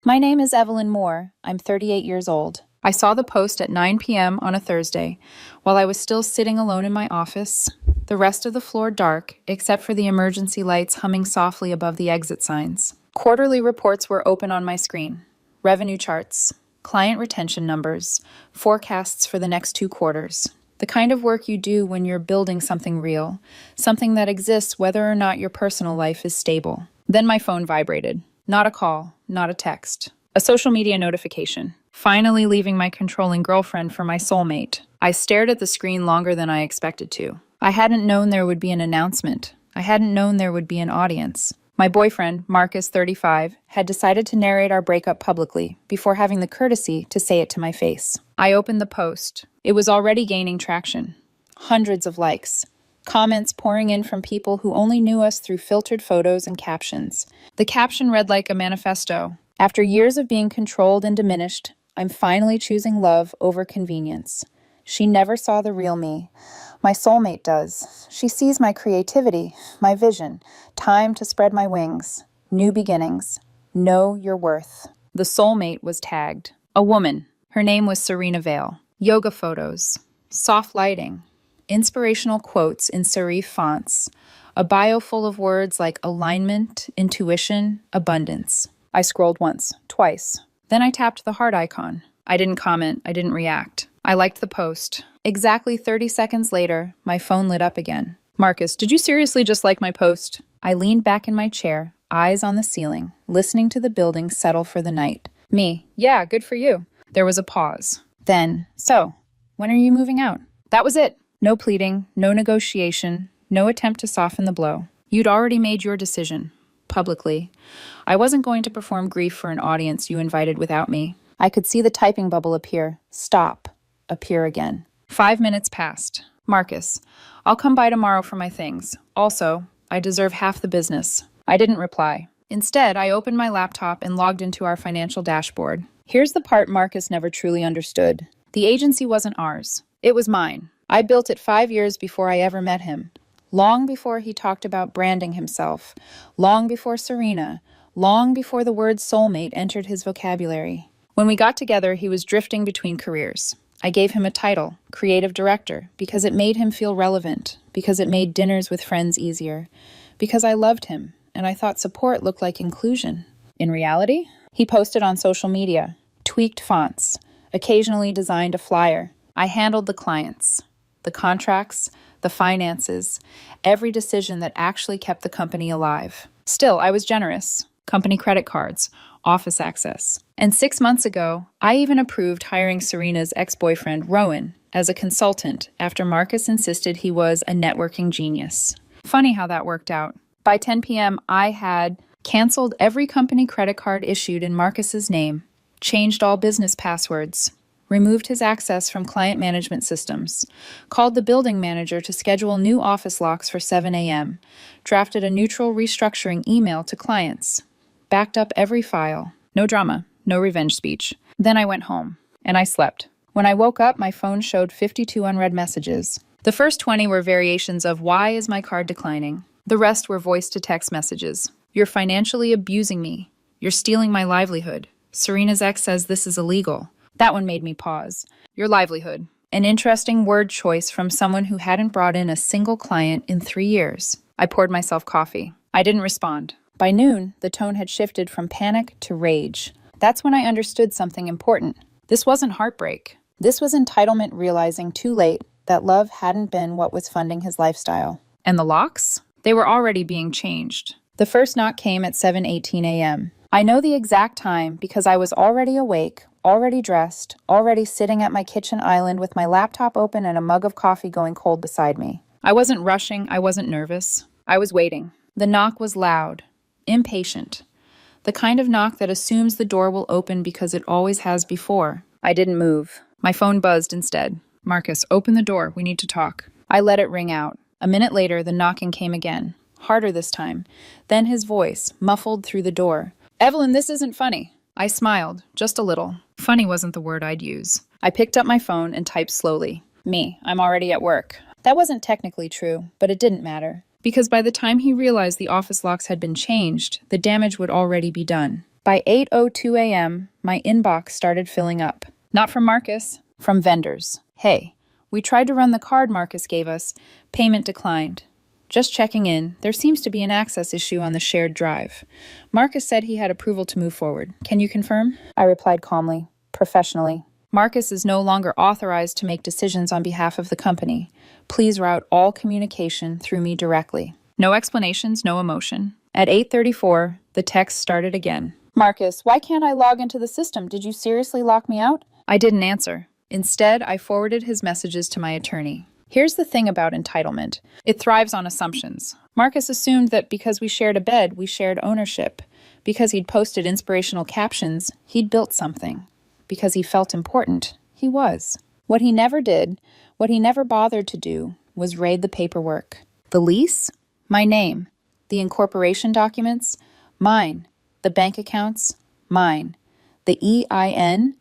My name is Evelyn Moore. I'm 38 years old. I saw the post at 9 p.m. on a Thursday, while I was still sitting alone in my office, the rest of the floor dark, except for the emergency lights humming softly above the exit signs. Quarterly reports were open on my screen. Revenue charts, client retention numbers, forecasts for the next 2 quarters. The kind of work you do when you're building something real, something that exists whether or not your personal life is stable. Then my phone vibrated. Not a call, not a text. A social media notification. Finally leaving my controlling girlfriend for my soulmate. I stared at the screen longer than I expected to. I hadn't known there would be an announcement. I hadn't known there would be an audience. My boyfriend, Marcus, 35, had decided to narrate our breakup publicly before having the courtesy to say it to my face. I opened the post. It was already gaining traction. Hundreds of likes. Comments pouring in from people who only knew us through filtered photos and captions. The caption read like a manifesto. After years of being controlled and diminished, I'm finally choosing love over convenience. She never saw the real me. My soulmate does. She sees my creativity, my vision, time to spread my wings. New beginnings. Know your worth. The soulmate was tagged. A woman. Her name was Serena Vale. Yoga photos. Soft lighting. Inspirational quotes in serif fonts. A bio full of words like alignment, intuition, abundance. I scrolled once, twice. Then I tapped the heart icon. I didn't comment. I didn't react. I liked the post. Exactly 30 seconds later, my phone lit up again. Marcus, did you seriously just like my post? I leaned back in my chair, eyes on the ceiling, listening to the building settle for the night. Me, yeah, good for you. There was a pause. Then, so, when are you moving out? That was it. No pleading, no negotiation, no attempt to soften the blow. You'd already made your decision. Publicly. I wasn't going to perform grief for an audience you invited without me. I could see the typing bubble appear. Stop. Appear again. 5 minutes passed. Marcus, I'll come by tomorrow for my things. Also, I deserve half the business. I didn't reply. Instead, I opened my laptop and logged into our financial dashboard. Here's the part Marcus never truly understood. The agency wasn't ours. It was mine. I built it 5 years before I ever met him. Long before he talked about branding himself. Long before Serena. Long before the word soulmate entered his vocabulary. When we got together, he was drifting between careers. I gave him a title, creative director, because it made him feel relevant, because it made dinners with friends easier, because I loved him, and I thought support looked like inclusion. In reality, he posted on social media, tweaked fonts, occasionally designed a flyer. I handled the clients, the contracts, the finances, every decision that actually kept the company alive. Still, I was generous. Company credit cards, office access. And 6 months ago, I even approved hiring Serena's ex-boyfriend, Rowan, as a consultant after Marcus insisted he was a networking genius. Funny how that worked out. By 10 p.m., I had canceled every company credit card issued in Marcus's name, changed all business passwords, removed his access from client management systems, called the building manager to schedule new office locks for 7 a.m., drafted a neutral restructuring email to clients, backed up every file. No drama, no revenge speech. Then I went home, and I slept. When I woke up, my phone showed 52 unread messages. The first 20 were variations of "Why is my card declining?" The rest were voice-to-text messages. "You're financially abusing me. You're stealing my livelihood. Serena's ex says this is illegal." That one made me pause. Your livelihood. An interesting word choice from someone who hadn't brought in a single client in 3 years. I poured myself coffee. I didn't respond. By noon, the tone had shifted from panic to rage. That's when I understood something important. This wasn't heartbreak. This was entitlement realizing too late that love hadn't been what was funding his lifestyle. And the locks? They were already being changed. The first knock came at 7:18 a.m. I know the exact time because I was already awake, already dressed, already sitting at my kitchen island with my laptop open and a mug of coffee going cold beside me. I wasn't rushing, I wasn't nervous. I was waiting. The knock was loud, impatient. The kind of knock that assumes the door will open because it always has before. I didn't move. My phone buzzed instead. "Marcus, open the door. We need to talk." I let it ring out. A minute later, the knocking came again. Harder this time. Then his voice, muffled through the door. "Evelyn, this isn't funny." I smiled, just a little. Funny wasn't the word I'd use. I picked up my phone and typed slowly. "Me, I'm already at work." That wasn't technically true, but it didn't matter. Because by the time he realized the office locks had been changed, the damage would already be done. By 8:02 a.m., my inbox started filling up. Not from Marcus, from vendors. Hey, we tried to run the card Marcus gave us. Payment declined. Just checking in, there seems to be an access issue on the shared drive. Marcus said he had approval to move forward. Can you confirm? I replied calmly, professionally. Marcus is no longer authorized to make decisions on behalf of the company. Please route all communication through me directly. No explanations, no emotion. At 8:34, the text started again. Marcus, why can't I log into the system? Did you seriously lock me out? I didn't answer. Instead, I forwarded his messages to my attorney. Here's the thing about entitlement. It thrives on assumptions. Marcus assumed that because we shared a bed, we shared ownership. Because he'd posted inspirational captions, he'd built something. Because he felt important, he was. What he never did, what he never bothered to do, was raid the paperwork. The lease? My name. The incorporation documents? Mine. The bank accounts? Mine. The EIN?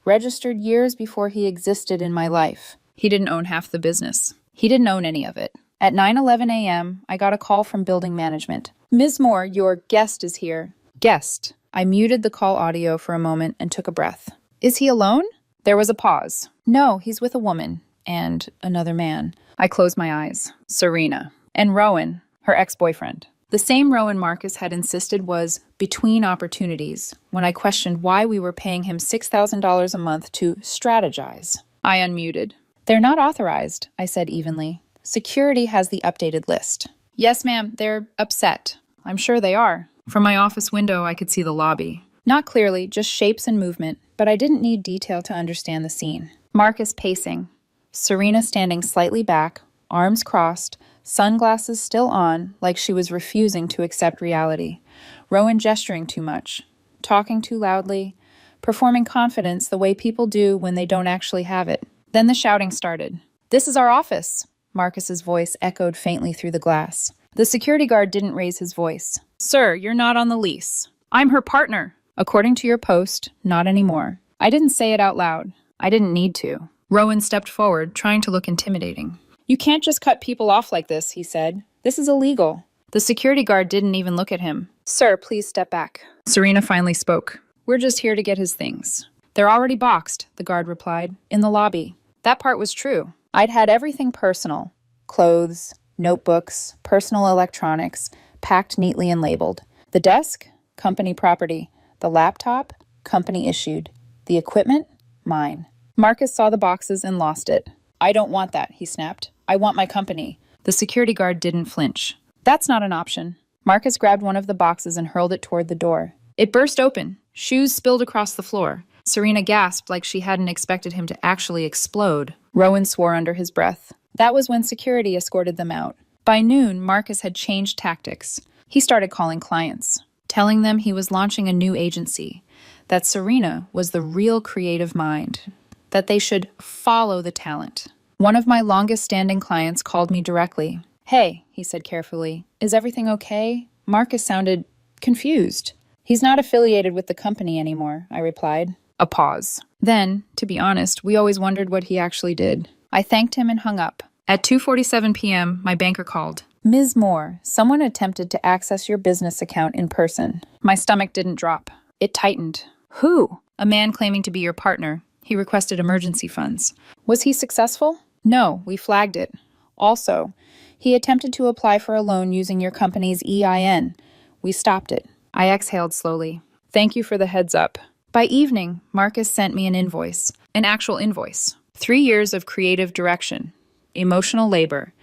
Registered years before he existed in my life. He didn't own half the business. He didn't own any of it. At 9:11 a.m., I got a call from building management. Ms. Moore, your guest is here. Guest. I muted the call audio for a moment and took a breath. Is he alone? There was a pause. No, he's with a woman. And another man. I closed my eyes. Serena. And Rowan, her ex-boyfriend. The same Rowan Marcus had insisted was between opportunities when I questioned why we were paying him $6,000 a month to strategize. I unmuted. They're not authorized, I said evenly. Security has the updated list. Yes, ma'am, they're upset. I'm sure they are. From my office window, I could see the lobby. Not clearly, just shapes and movement, but I didn't need detail to understand the scene. Marcus pacing. Serena standing slightly back, arms crossed, sunglasses still on, like she was refusing to accept reality. Rowan gesturing too much, talking too loudly, performing confidence the way people do when they don't actually have it. Then the shouting started. This is our office, Marcus's voice echoed faintly through the glass. The security guard didn't raise his voice. Sir, you're not on the lease. I'm her partner. According to your post, not anymore. I didn't say it out loud. I didn't need to. Rowan stepped forward, trying to look intimidating. You can't just cut people off like this, he said. This is illegal. The security guard didn't even look at him. Sir, please step back. Serena finally spoke. We're just here to get his things. They're already boxed, the guard replied, in the lobby. That part was true. I'd had everything personal. Clothes, notebooks, personal electronics, packed neatly and labeled. The desk? Company property. The laptop? Company issued. The equipment? Mine. Marcus saw the boxes and lost it. I don't want that, he snapped. I want my company. The security guard didn't flinch. That's not an option. Marcus grabbed one of the boxes and hurled it toward the door. It burst open. Shoes spilled across the floor. Serena gasped like she hadn't expected him to actually explode. Rowan swore under his breath. That was when security escorted them out. By noon, Marcus had changed tactics. He started calling clients, telling them he was launching a new agency, that Serena was the real creative mind, that they should follow the talent. One of my longest-standing clients called me directly. Hey, he said carefully, is everything okay? Marcus sounded confused. He's not affiliated with the company anymore, I replied. A pause. Then, to be honest, we always wondered what he actually did. I thanked him and hung up. At 2:47 p.m., my banker called. Ms. Moore, someone attempted to access your business account in person. My stomach didn't drop. It tightened. Who? A man claiming to be your partner. He requested emergency funds. Was he successful? No, we flagged it. Also, he attempted to apply for a loan using your company's EIN. We stopped it. I exhaled slowly. Thank you for the heads up. By evening, Marcus sent me an invoice, an actual invoice. 3 years of creative direction, emotional labor,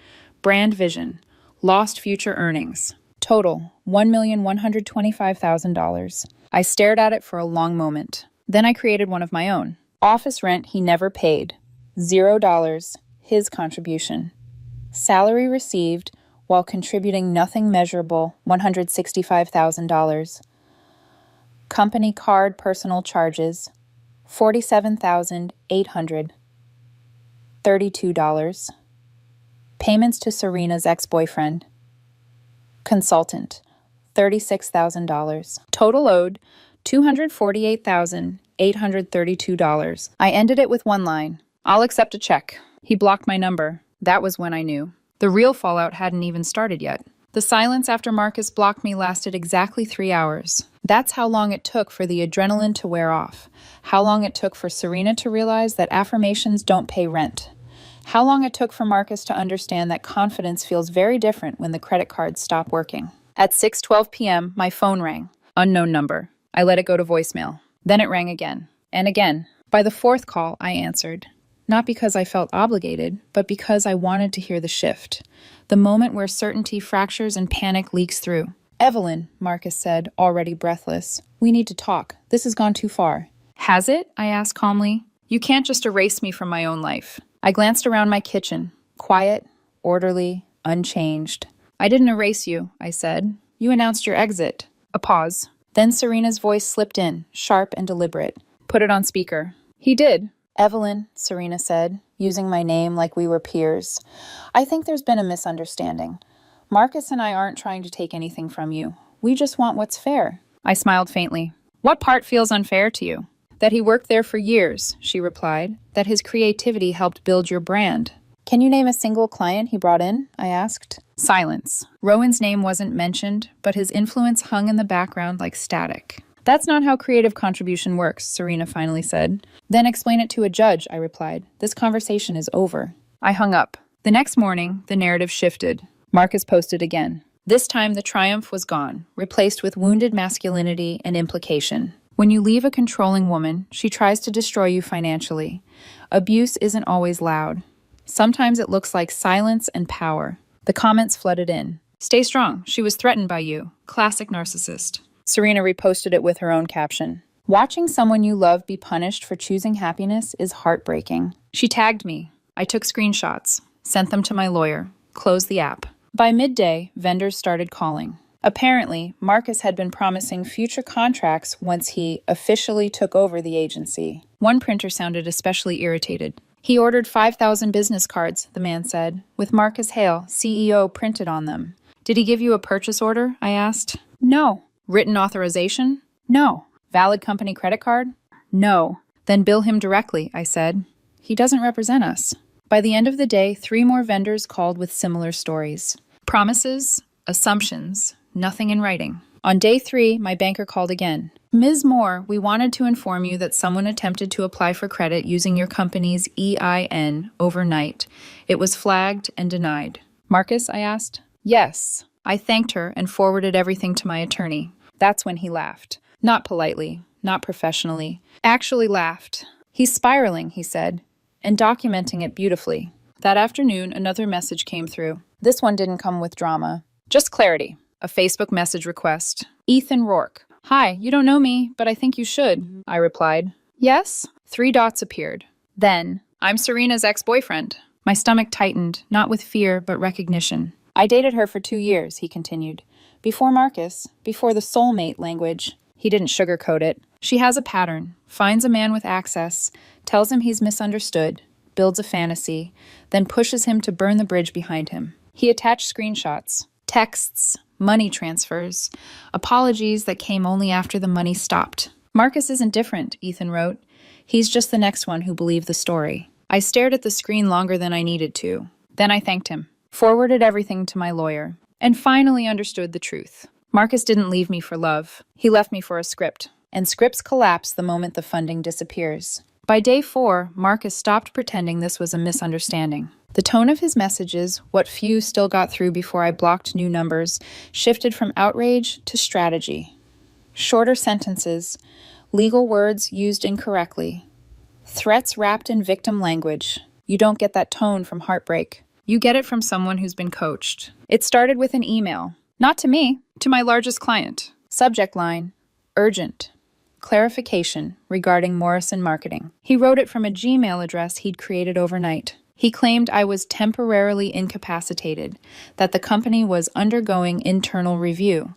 brand vision, lost future earnings. Total, $1,125,000. I stared at it for a long moment. Then I created one of my own. Office rent he never paid. $0, his contribution. Salary received while contributing nothing measurable, $165,000. Company card personal charges, $47,832. Payments to Serena's ex-boyfriend. Consultant, $36,000. Total owed, $248,832. I ended it with one line. I'll accept a check. He blocked my number. That was when I knew. The real fallout hadn't even started yet. The silence after Marcus blocked me lasted exactly 3 hours. That's how long it took for the adrenaline to wear off. How long it took for Serena to realize that affirmations don't pay rent. How long it took for Marcus to understand that confidence feels very different when the credit cards stop working. At 6:12 p.m., my phone rang. Unknown number. I let it go to voicemail. Then it rang again. And again. By the fourth call, I answered. Not because I felt obligated, but because I wanted to hear the shift. The moment where certainty fractures and panic leaks through. Evelyn, Marcus said, already breathless. We need to talk. This has gone too far. Has it? I asked calmly. You can't just erase me from my own life. I glanced around my kitchen. Quiet, orderly, unchanged. I didn't erase you, I said. You announced your exit. A pause. Then Serena's voice slipped in, sharp and deliberate. Put it on speaker. He did. Evelyn, Serena said, using my name like we were peers. I think there's been a misunderstanding. Marcus and I aren't trying to take anything from you. We just want what's fair. I smiled faintly. What part feels unfair to you? That he worked there for years, she replied. That his creativity helped build your brand. Can you name a single client he brought in? I asked. Silence. Rowan's name wasn't mentioned, but his influence hung in the background like static. That's not how creative contribution works, Serena finally said. Then explain it to a judge, I replied. This conversation is over. I hung up. The next morning, the narrative shifted. Marcus posted again. This time, the triumph was gone, replaced with wounded masculinity and implication. When you leave a controlling woman, she tries to destroy you financially. Abuse isn't always loud. Sometimes it looks like silence and power. The comments flooded in. Stay strong. She was threatened by you. Classic narcissist. Serena reposted it with her own caption. Watching someone you love be punished for choosing happiness is heartbreaking. She tagged me. I took screenshots, sent them to my lawyer, closed the app. By midday, vendors started calling. Apparently, Marcus had been promising future contracts once he officially took over the agency. One printer sounded especially irritated. He ordered 5,000 business cards, the man said, with Marcus Hale, CEO, printed on them. Did he give you a purchase order? I asked. No. Written authorization? No. Valid company credit card? No. Then bill him directly, I said. He doesn't represent us. By the end of the day, 3 more vendors called with similar stories. Promises, assumptions, nothing in writing. On day 3, my banker called again. Ms. Moore, we wanted to inform you that someone attempted to apply for credit using your company's EIN overnight. It was flagged and denied. Marcus, I asked. Yes. I thanked her and forwarded everything to my attorney. That's when he laughed. Not politely, not professionally. Actually laughed. He's spiraling, he said, and documenting it beautifully. That afternoon, another message came through. This one didn't come with drama. Just clarity. A Facebook message request. Ethan Rourke. Hi, you don't know me, but I think you should, I replied. Yes? 3 dots appeared. Then, I'm Serena's ex-boyfriend. My stomach tightened, not with fear, but recognition. I dated her for 2 years, he continued. Before Marcus, before the soulmate language. He didn't sugarcoat it. She has a pattern, finds a man with access, tells him he's misunderstood, builds a fantasy, then pushes him to burn the bridge behind him. He attached screenshots, texts, money transfers, apologies that came only after the money stopped. Marcus isn't different, Ethan wrote. He's just the next one who believed the story. I stared at the screen longer than I needed to. Then I thanked him, forwarded everything to my lawyer, and finally understood the truth. Marcus didn't leave me for love. He left me for a script. And scripts collapse the moment the funding disappears. By day 4, Marcus stopped pretending this was a misunderstanding. The tone of his messages, what few still got through before I blocked new numbers, shifted from outrage to strategy. Shorter sentences, legal words used incorrectly, threats wrapped in victim language. You don't get that tone from heartbreak. You get it from someone who's been coached. It started with an email. Not to me, to my largest client. Subject line, urgent. Clarification regarding Morrison Marketing. He wrote it from a Gmail address he'd created overnight. He claimed I was temporarily incapacitated, that the company was undergoing internal review,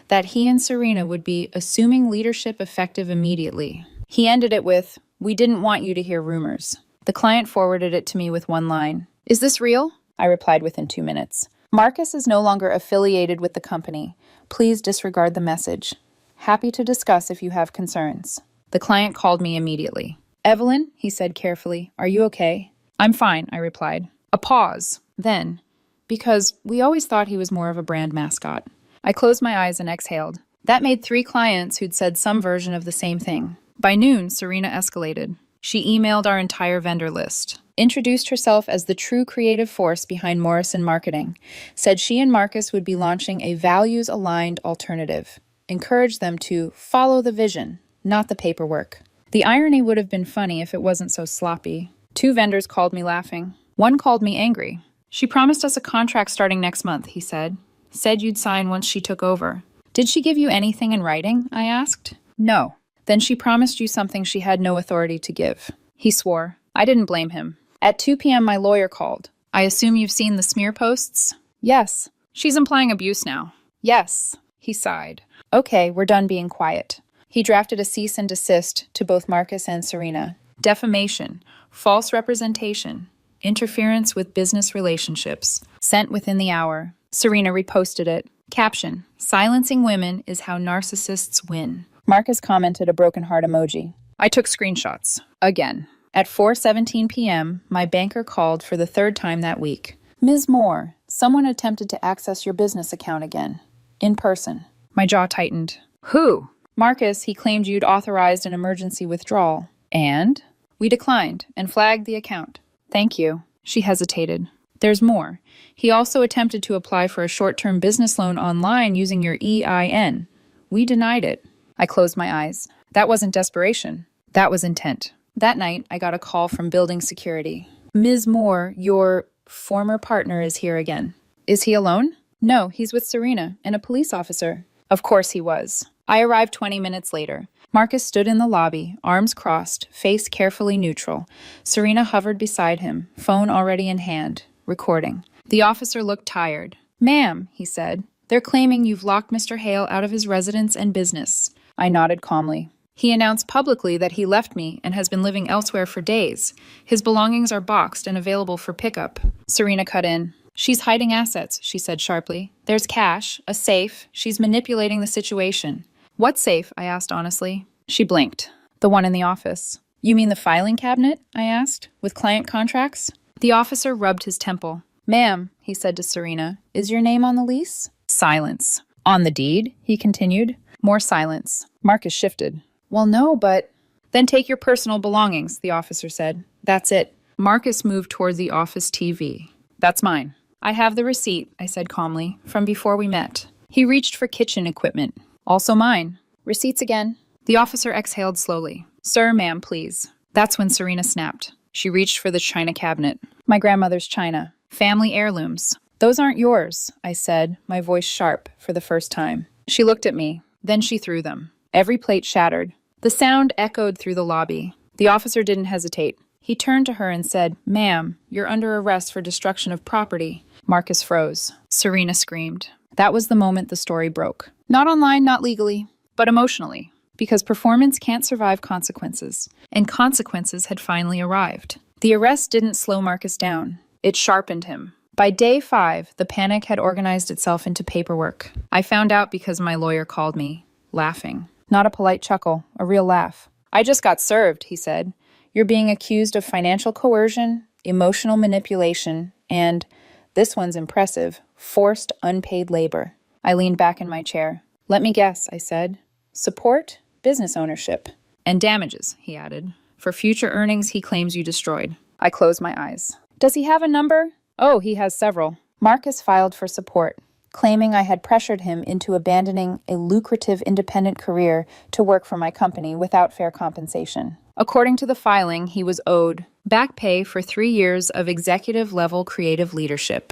that he and Serena would be assuming leadership effective immediately. He ended it with, "We didn't want you to hear rumors." The client forwarded it to me with one line. "Is this real?" I replied within 2 minutes. Marcus is no longer affiliated with the company. Please disregard the message. Happy to discuss if you have concerns. The client called me immediately. "Evelyn," he said carefully, "are you okay?" "I'm fine," I replied. A pause. Then, because we always thought he was more of a brand mascot. I closed my eyes and exhaled. That made 3 clients who'd said some version of the same thing. By noon, Serena escalated. She emailed our entire vendor list, introduced herself as the true creative force behind Morrison Marketing, said she and Marcus would be launching a values-aligned alternative, encouraged them to follow the vision, not the paperwork. The irony would have been funny if it wasn't so sloppy. 2 vendors called me laughing. One called me angry. She promised us a contract starting next month, he said. Said you'd sign once she took over. Did she give you anything in writing? I asked. No. Then she promised you something she had no authority to give. He swore. I didn't blame him. At 2 p.m., my lawyer called. I assume you've seen the smear posts? Yes. She's implying abuse now. Yes. He sighed. Okay, we're done being quiet. He drafted a cease and desist to both Marcus and Serena. Defamation, false representation, interference with business relationships. Sent within the hour. Serena reposted it. Caption, silencing women is how narcissists win. Marcus commented a broken heart emoji. I took screenshots. Again. At 4:17 p.m., my banker called for the 3rd time that week. Ms. Moore, someone attempted to access your business account again. In person. My jaw tightened. Who? Marcus, he claimed you'd authorized an emergency withdrawal. And? We declined and flagged the account. Thank you. She hesitated. There's more. He also attempted to apply for a short-term business loan online using your EIN. We denied it. I closed my eyes. That wasn't desperation. That was intent. That night, I got a call from building security. Ms. Moore, your former partner is here again. Is he alone? No, he's with Serena and a police officer. Of course he was. I arrived 20 minutes later. Marcus stood in the lobby, arms crossed, face carefully neutral. Serena hovered beside him, phone already in hand, recording. The officer looked tired. Ma'am, he said, they're claiming you've locked Mr. Hale out of his residence and business. I nodded calmly. He announced publicly that he left me and has been living elsewhere for days. His belongings are boxed and available for pickup. Serena cut in. She's hiding assets, she said sharply. There's cash, a safe. She's manipulating the situation. What safe? I asked honestly. She blinked. The one in the office. You mean the filing cabinet? I asked, with client contracts. The officer rubbed his temple. Ma'am, he said to Serena, is your name on the lease? Silence. On the deed? He continued. More silence. Marcus shifted. Well, no, but... Then take your personal belongings, the officer said. That's it. Marcus moved toward the office TV. That's mine. I have the receipt, I said calmly, from before we met. He reached for kitchen equipment. Also mine. Receipts again. The officer exhaled slowly. Sir, ma'am, please. That's when Serena snapped. She reached for the china cabinet. My grandmother's china. Family heirlooms. Those aren't yours, I said, my voice sharp for the first time. She looked at me. Then she threw them. Every plate shattered. The sound echoed through the lobby. The officer didn't hesitate. He turned to her and said, Ma'am, you're under arrest for destruction of property. Marcus froze. Serena screamed. That was the moment the story broke. Not online, not legally, but emotionally. Because performance can't survive consequences. And consequences had finally arrived. The arrest didn't slow Marcus down. It sharpened him. By day 5, the panic had organized itself into paperwork. I found out because my lawyer called me, laughing. Not a polite chuckle, a real laugh. I just got served, he said. You're being accused of financial coercion, emotional manipulation, and, this one's impressive, forced unpaid labor. I leaned back in my chair. Let me guess, I said. Support, business ownership. And damages, he added. For future earnings he claims you destroyed. I closed my eyes. Does he have a number? Oh, he has several. Marcus filed for support, claiming I had pressured him into abandoning a lucrative independent career to work for my company without fair compensation. According to the filing, he was owed back pay for 3 years of executive-level creative leadership,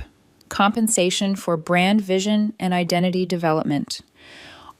compensation for brand vision and identity development,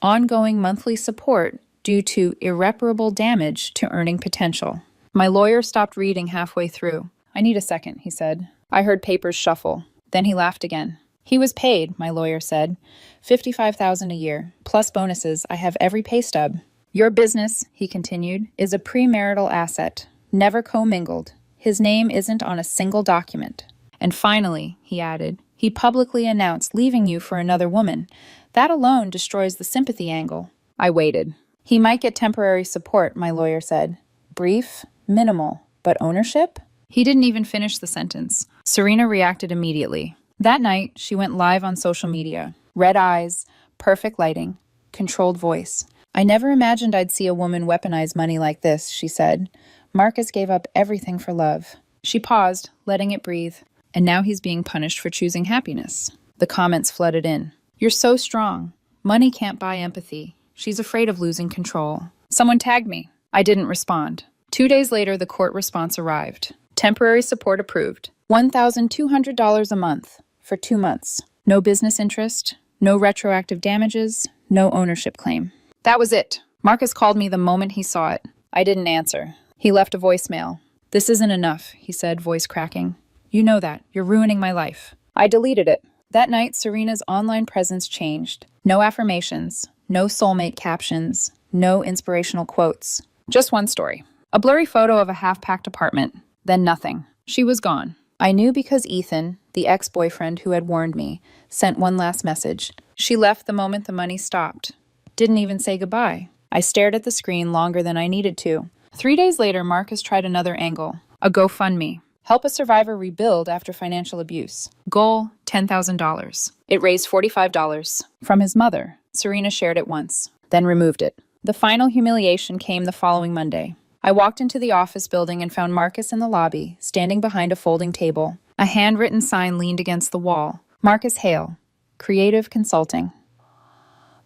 ongoing monthly support due to irreparable damage to earning potential. My lawyer stopped reading halfway through. I need a second, he said. I heard papers shuffle. Then he laughed again. He was paid, my lawyer said. $55,000 a year, plus bonuses. I have every pay stub. Your business, he continued, is a premarital asset, never commingled. His name isn't on a single document. And finally, he added, he publicly announced leaving you for another woman. That alone destroys the sympathy angle. I waited. He might get temporary support, my lawyer said. Brief, minimal, but ownership? He didn't even finish the sentence. Serena reacted immediately. That night, she went live on social media. Red eyes, perfect lighting, controlled voice. I never imagined I'd see a woman weaponize money like this, she said. Marcus gave up everything for love. She paused, letting it breathe. And now he's being punished for choosing happiness. The comments flooded in. You're so strong. Money can't buy empathy. She's afraid of losing control. Someone tagged me. I didn't respond. 2 days later, the court response arrived. Temporary support approved. $1,200 a month for 2 months. No business interest, no retroactive damages, no ownership claim. That was it. Marcus called me the moment he saw it. I didn't answer. He left a voicemail. This isn't enough, he said, voice cracking. You know that. You're ruining my life. I deleted it. That night, Serena's online presence changed. No affirmations, no soulmate captions, no inspirational quotes. Just one story. A blurry photo of a half-packed apartment. Then nothing. She was gone. I knew because Ethan, the ex-boyfriend who had warned me, sent one last message. She left the moment the money stopped. Didn't even say goodbye. I stared at the screen longer than I needed to. 3 days later, Marcus tried another angle. A GoFundMe. Help a survivor rebuild after financial abuse. Goal, $10,000. It raised $45. From his mother. Serena shared it once, then removed it. The final humiliation came the following Monday. I walked into the office building and found Marcus in the lobby, standing behind a folding table. A handwritten sign leaned against the wall. Marcus Hale, Creative Consulting.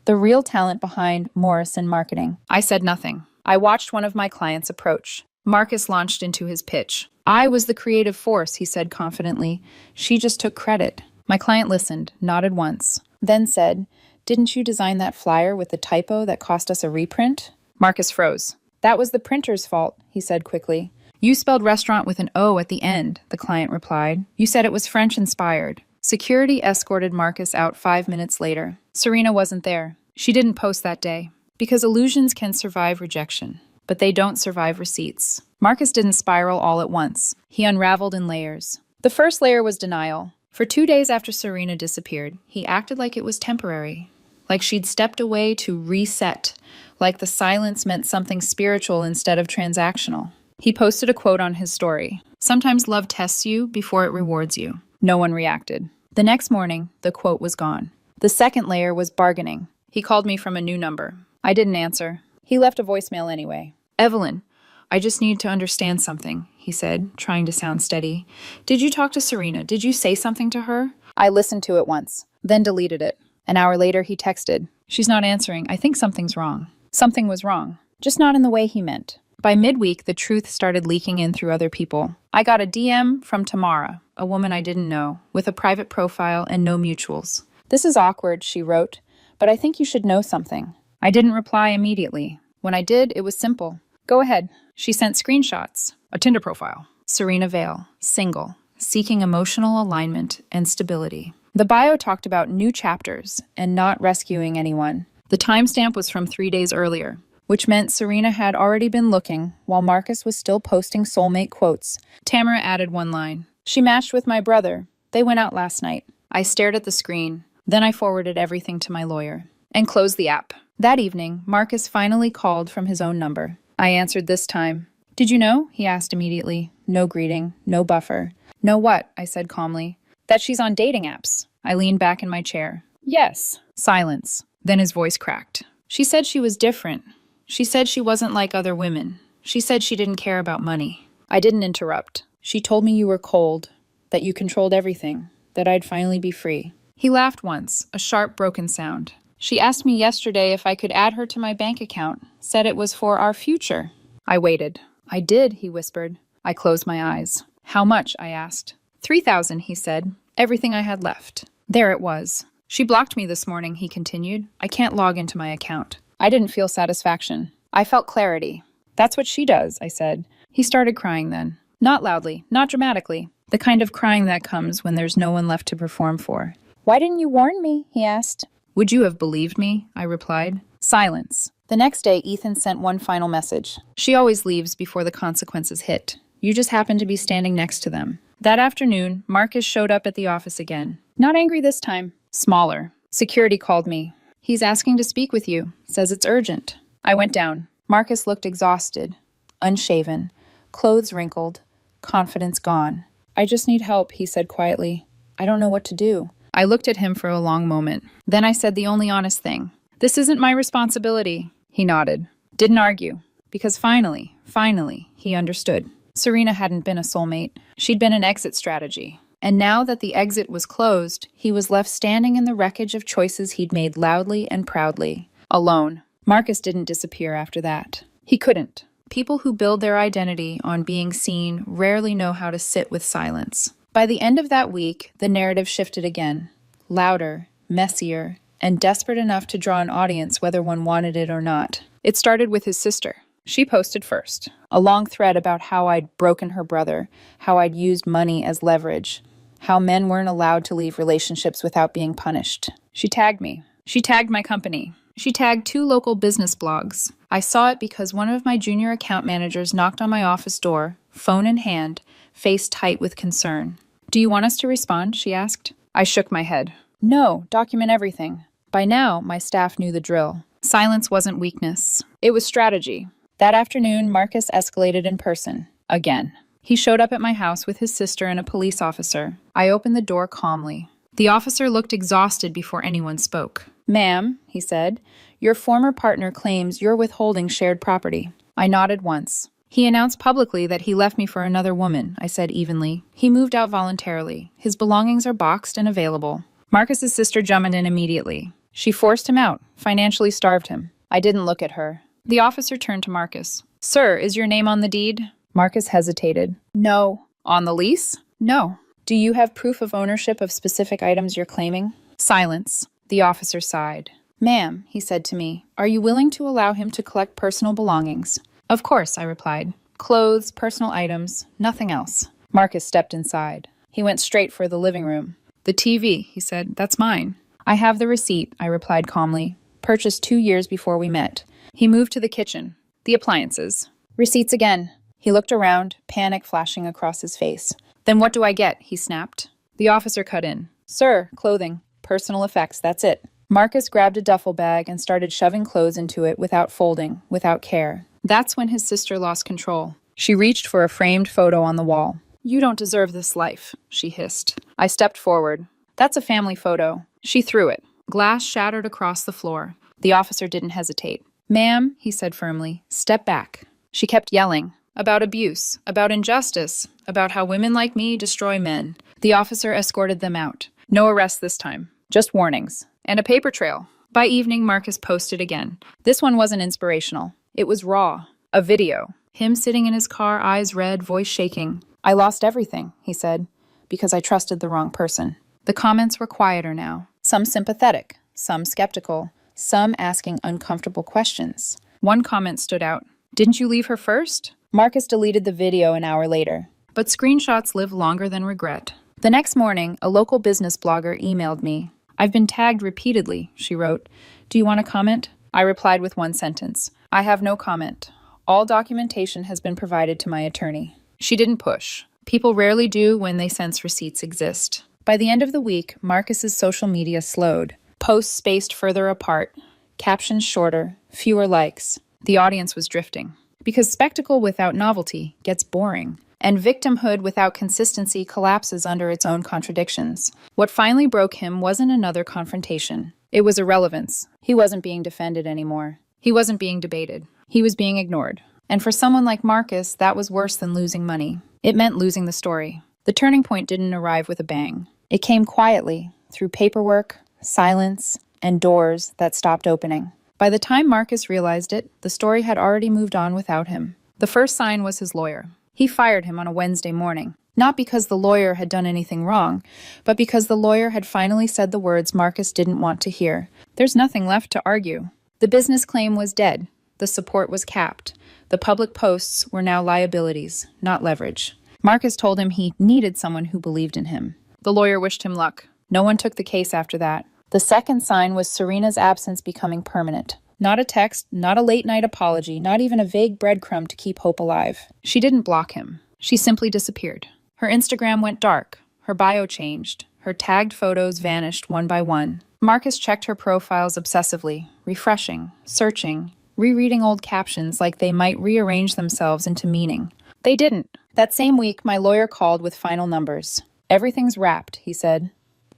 The real talent behind Morrison Marketing. I said nothing. I watched one of my clients approach. Marcus launched into his pitch. I was the creative force, he said confidently. She just took credit. My client listened, nodded once, then said, Didn't you design that flyer with the typo that cost us a reprint? Marcus froze. That was the printer's fault, he said quickly. You spelled restaurant with an O at the end, the client replied. You said it was French-inspired. Security escorted Marcus out 5 minutes later. Serena wasn't there. She didn't post that day. Because illusions can survive rejection, but they don't survive receipts. Marcus didn't spiral all at once. He unraveled in layers. The first layer was denial. For 2 days after Serena disappeared, he acted like it was temporary, like she'd stepped away to reset, like the silence meant something spiritual instead of transactional. He posted a quote on his story. Sometimes love tests you before it rewards you. No one reacted. The next morning, the quote was gone. The second layer was bargaining. He called me from a new number. I didn't answer. He left a voicemail anyway. Evelyn, I just need to understand something, he said, trying to sound steady. Did you talk to Serena? Did you say something to her? I listened to it once, then deleted it. An hour later, he texted. She's not answering. I think something's wrong. Something was wrong, just not in the way he meant. By midweek, the truth started leaking in through other people. I got a DM from Tamara, a woman I didn't know, with a private profile and no mutuals. This is awkward, she wrote, but I think you should know something. I didn't reply immediately. When I did, it was simple. Go ahead. She sent screenshots. A Tinder profile. Serena Vale, single, seeking emotional alignment and stability. The bio talked about new chapters and not rescuing anyone. The timestamp was from 3 days earlier, which meant Serena had already been looking while Marcus was still posting soulmate quotes. Tamara added one line. She matched with my brother. They went out last night. I stared at the screen. Then I forwarded everything to my lawyer and closed the app. That evening, Marcus finally called from his own number. I answered this time. Did you know? He asked immediately. No greeting, no buffer. Know what? I said calmly. That she's on dating apps. I leaned back in my chair. Yes. Silence. Then his voice cracked. She said she was different. She said she wasn't like other women. She said she didn't care about money. I didn't interrupt. She told me you were cold, that you controlled everything, that I'd finally be free. He laughed once, a sharp, broken sound. She asked me yesterday if I could add her to my bank account, said it was for our future. I waited. I did, he whispered. I closed my eyes. How much? I asked. 3,000, he said. Everything I had left. There it was. She blocked me this morning, he continued. I can't log into my account. I didn't feel satisfaction. I felt clarity. That's what she does, I said. He started crying then. Not loudly, not dramatically. The kind of crying that comes when there's no one left to perform for. Why didn't you warn me? He asked. Would you have believed me? I replied. Silence. The next day, Ethan sent one final message. She always leaves before the consequences hit. You just happen to be standing next to them. That afternoon, Marcus showed up at the office again. Not angry this time. Smaller. Security called me. He's asking to speak with you. Says it's urgent. I went down. Marcus looked exhausted, unshaven, clothes wrinkled, confidence gone. I just need help, he said quietly. I don't know what to do. I looked at him for a long moment. Then I said the only honest thing. This isn't my responsibility. He nodded. Didn't argue. Because finally, he understood. Serena hadn't been a soulmate. She'd been an exit strategy. And now that the exit was closed, he was left standing in the wreckage of choices he'd made loudly and proudly. Alone. Marcus didn't disappear after that. He couldn't. People who build their identity on being seen rarely know how to sit with silence. By the end of that week, the narrative shifted again. Louder, messier, and desperate enough to draw an audience whether one wanted it or not. It started with his sister. She posted first. A long thread about how I'd broken her brother, how I'd used money as leverage, how men weren't allowed to leave relationships without being punished. She tagged me. She tagged my company. She tagged 2 local business blogs. I saw it because one of my junior account managers knocked on my office door, phone in hand, face tight with concern. Do you want us to respond? She asked. I shook my head. No, document everything. By now, my staff knew the drill. Silence wasn't weakness. It was strategy. That afternoon, Marcus escalated in person. Again. He showed up at my house with his sister and a police officer. I opened the door calmly. The officer looked exhausted before anyone spoke. Ma'am, he said, your former partner claims you're withholding shared property. I nodded once. He announced publicly that he left me for another woman, I said evenly. He moved out voluntarily. His belongings are boxed and available. Marcus's sister jumped in immediately. She forced him out, financially starved him. I didn't look at her. The officer turned to Marcus. Sir, is your name on the deed? Marcus hesitated. No. On the lease? No. Do you have proof of ownership of specific items you're claiming? Silence. The officer sighed. Ma'am, he said to me, are you willing to allow him to collect personal belongings? Of course, I replied. Clothes, personal items, nothing else. Marcus stepped inside. He went straight for the living room. The TV, he said, that's mine. I have the receipt, I replied calmly. Purchased 2 years before we met. He moved to the kitchen. The appliances. Receipts again. He looked around, panic flashing across his face. Then what do I get? He snapped. The officer cut in. Sir, clothing. Personal effects, that's it. Marcus grabbed a duffel bag and started shoving clothes into it without folding, without care. That's when his sister lost control. She reached for a framed photo on the wall. You don't deserve this life, she hissed. I stepped forward. That's a family photo. She threw it. Glass shattered across the floor. The officer didn't hesitate. Ma'am, he said firmly, step back. She kept yelling. About abuse, about injustice, about how women like me destroy men. The officer escorted them out. No arrests this time. Just warnings. And a paper trail. By evening, Marcus posted again. This one wasn't inspirational. It was raw. A video. Him sitting in his car, eyes red, voice shaking. I lost everything, he said, because I trusted the wrong person. The comments were quieter now. Some sympathetic, some skeptical, some asking uncomfortable questions. One comment stood out. Didn't you leave her first? Marcus deleted the video an hour later. But screenshots live longer than regret. The next morning, a local business blogger emailed me. I've been tagged repeatedly, she wrote. Do you want to comment? I replied with one sentence. I have no comment. All documentation has been provided to my attorney. She didn't push. People rarely do when they sense receipts exist. By the end of the week, Marcus's social media slowed. Posts spaced further apart. Captions shorter. Fewer likes. The audience was drifting. Because spectacle without novelty gets boring. And victimhood without consistency collapses under its own contradictions. What finally broke him wasn't another confrontation. It was irrelevance. He wasn't being defended anymore. He wasn't being debated. He was being ignored. And for someone like Marcus, that was worse than losing money. It meant losing the story. The turning point didn't arrive with a bang. It came quietly, through paperwork, silence, and doors that stopped opening. By the time Marcus realized it, the story had already moved on without him. The first sign was his lawyer. He fired him on a Wednesday morning. Not because the lawyer had done anything wrong, but because the lawyer had finally said the words Marcus didn't want to hear. There's nothing left to argue. The business claim was dead. The support was capped. The public posts were now liabilities, not leverage. Marcus told him he needed someone who believed in him. The lawyer wished him luck. No one took the case after that. The second sign was Serena's absence becoming permanent. Not a text, not a late-night apology, not even a vague breadcrumb to keep hope alive. She didn't block him. She simply disappeared. Her Instagram went dark. Her bio changed. Her tagged photos vanished one by one. Marcus checked her profiles obsessively, refreshing, searching, rereading old captions like they might rearrange themselves into meaning. They didn't. That same week, my lawyer called with final numbers. Everything's wrapped, he said.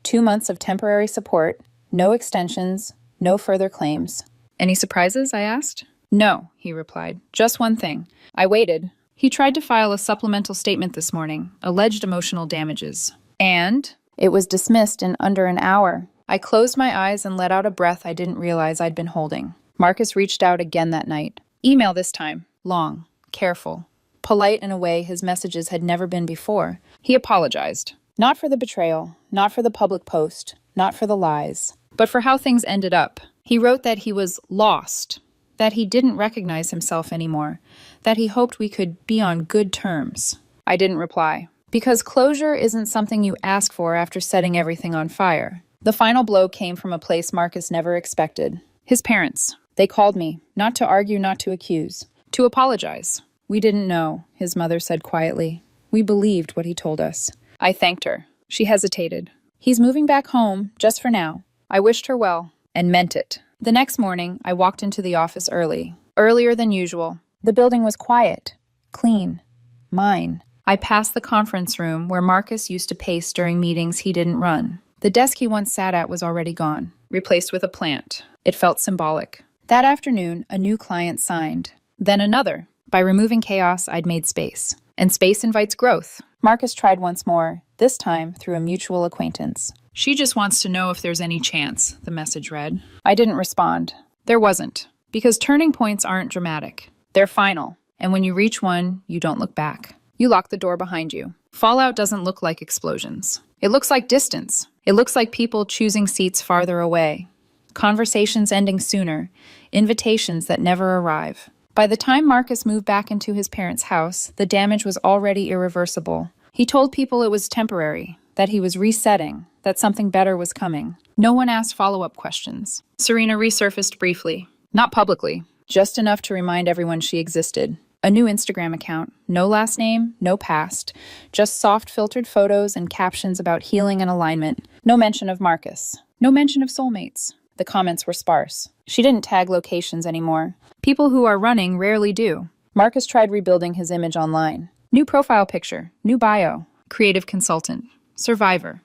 2 months of temporary support, no extensions, no further claims. Any surprises? I asked. No, he replied. Just one thing. I waited. He tried to file a supplemental statement this morning, alleged emotional damages. And it was dismissed in under an hour. I closed my eyes and let out a breath I didn't realize I'd been holding. Marcus reached out again that night. Email this time. Long, careful, polite in a way his messages had never been before. He apologized. Not for the betrayal, not for the public post, not for the lies, but for how things ended up. He wrote that he was lost, that he didn't recognize himself anymore, that he hoped we could be on good terms. I didn't reply, because closure isn't something you ask for after setting everything on fire. The final blow came from a place Marcus never expected. His parents. They called me, not to argue, not to accuse, to apologize. We didn't know, his mother said quietly. We believed what he told us. I thanked her. She hesitated. He's moving back home, just for now. I wished her well, and meant it. The next morning, I walked into the office early, earlier than usual. The building was quiet, clean, mine. I passed the conference room where Marcus used to pace during meetings he didn't run. The desk he once sat at was already gone, replaced with a plant. It felt symbolic. That afternoon, a new client signed. Then another. By removing chaos, I'd made space. And space invites growth. Marcus tried once more, this time through a mutual acquaintance. She just wants to know if there's any chance, the message read. I didn't respond. There wasn't. Because turning points aren't dramatic. They're final. And when you reach one, you don't look back. You lock the door behind you. Fallout doesn't look like explosions. It looks like distance. It looks like people choosing seats farther away. Conversations ending sooner. Invitations that never arrive. By the time Marcus moved back into his parents' house, the damage was already irreversible. He told people it was temporary, that he was resetting, that something better was coming. No one asked follow-up questions. Serena resurfaced briefly. Not publicly. Just enough to remind everyone she existed. A new Instagram account. No last name, no past. Just soft filtered photos and captions about healing and alignment. No mention of Marcus. No mention of soulmates. The comments were sparse. She didn't tag locations anymore. People who are running rarely do. Marcus tried rebuilding his image online. New profile picture, new bio, creative consultant, survivor,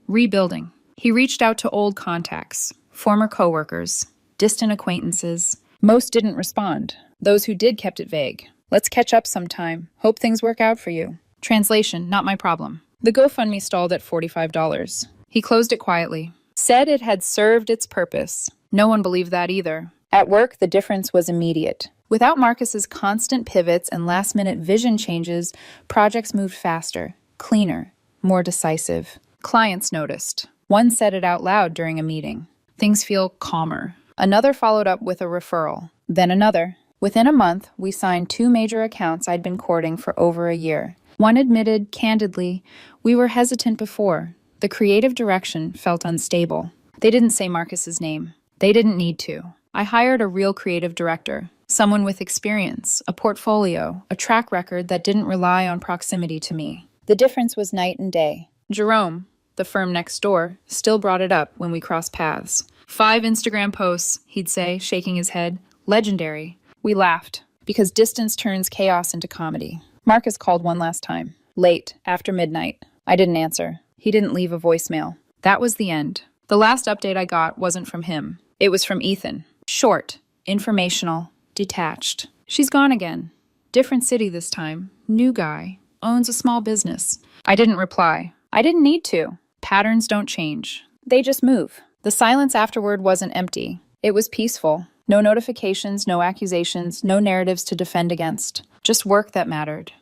rebuilding. He reached out to old contacts, former coworkers, distant acquaintances. Most didn't respond. Those who did kept it vague. Let's catch up sometime. Hope things work out for you. Translation, not my problem. The GoFundMe stalled at $45. He closed it quietly. Said it had served its purpose. No one believed that either. At work, the difference was immediate. Without Marcus's constant pivots and last-minute vision changes, projects moved faster, cleaner, more decisive. Clients noticed. One said it out loud during a meeting. Things feel calmer. Another followed up with a referral. Then another. Within a month, we signed 2 major accounts I'd been courting for over a year. One admitted, candidly, we were hesitant before. The creative direction felt unstable. They didn't say Marcus's name. They didn't need to. I hired a real creative director, someone with experience, a portfolio, a track record that didn't rely on proximity to me. The difference was night and day. Jerome, the firm next door, still brought it up when we crossed paths. 5 Instagram posts, he'd say, shaking his head. Legendary. We laughed, because distance turns chaos into comedy. Marcus called one last time. Late, after midnight. I didn't answer. He didn't leave a voicemail. That was the end. The last update I got wasn't from him. It was from Ethan. Short, informational, detached. She's gone again. Different city this time. New guy. Owns a small business. I didn't reply. I didn't need to. Patterns don't change. They just move. The silence afterward wasn't empty. It was peaceful. No notifications, no accusations, no narratives to defend against. Just work that mattered.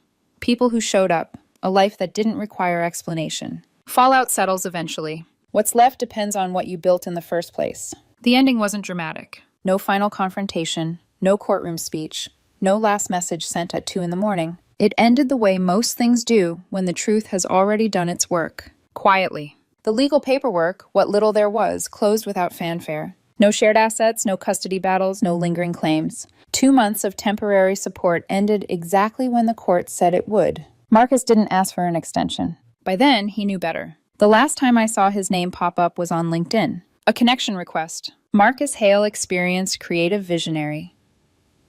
People who showed up. A life that didn't require explanation. Fallout settles eventually. What's left depends on what you built in the first place. The ending wasn't dramatic. No final confrontation, no courtroom speech, no last message sent at 2 a.m. It ended the way most things do when the truth has already done its work. Quietly. The legal paperwork, what little there was, closed without fanfare. No shared assets, no custody battles, no lingering claims. 2 months of temporary support ended exactly when the court said it would. Marcus didn't ask for an extension. By then, he knew better. The last time I saw his name pop up was on LinkedIn. A connection request. Marcus Hale, experienced creative visionary.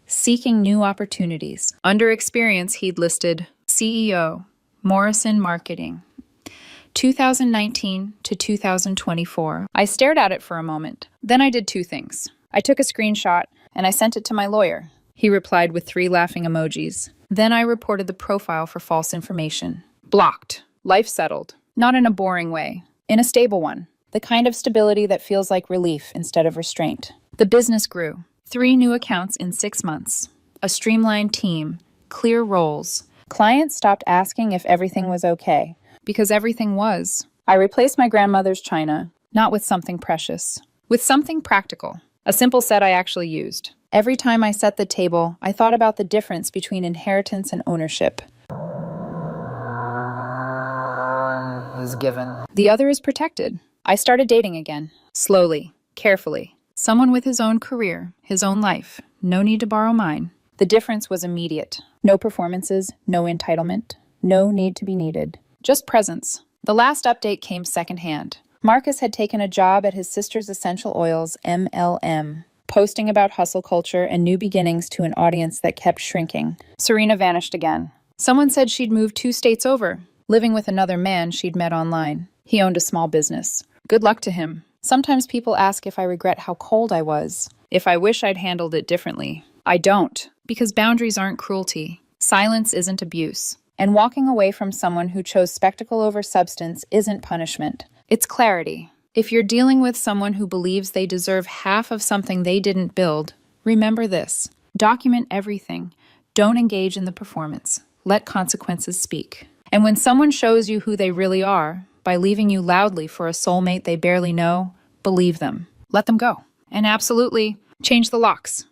Seeking new opportunities. Under experience, he'd listed CEO, Morrison Marketing. 2019 to 2024. I stared at it for a moment. Then I did two things. I took a screenshot and I sent it to my lawyer. He replied with 3 laughing emojis. Then I reported the profile for false information. Blocked. Life settled. Not in a boring way. In a stable one. The kind of stability that feels like relief instead of restraint. The business grew. 3 new accounts in 6 months. A streamlined team. Clear roles. Clients stopped asking if everything was okay. Because everything was. I replaced my grandmother's china, not with something precious. With something practical. A simple set I actually used. Every time I set the table, I thought about the difference between inheritance and ownership. Is given. The other is protected. I started dating again. Slowly. Carefully. Someone with his own career, his own life. No need to borrow mine. The difference was immediate. No performances, no entitlement. No need to be needed. Just presence. The last update came secondhand. Marcus had taken a job at his sister's essential oils, MLM, posting about hustle culture and new beginnings to an audience that kept shrinking. Serena vanished again. Someone said she'd moved 2 states over, living with another man she'd met online. He owned a small business. Good luck to him. Sometimes people ask if I regret how cold I was, if I wish I'd handled it differently. I don't, because boundaries aren't cruelty. Silence isn't abuse. And walking away from someone who chose spectacle over substance isn't punishment. It's clarity. If you're dealing with someone who believes they deserve half of something they didn't build, remember this. Document everything. Don't engage in the performance. Let consequences speak. And when someone shows you who they really are, by leaving you loudly for a soulmate they barely know, believe them. Let them go. And absolutely, change the locks.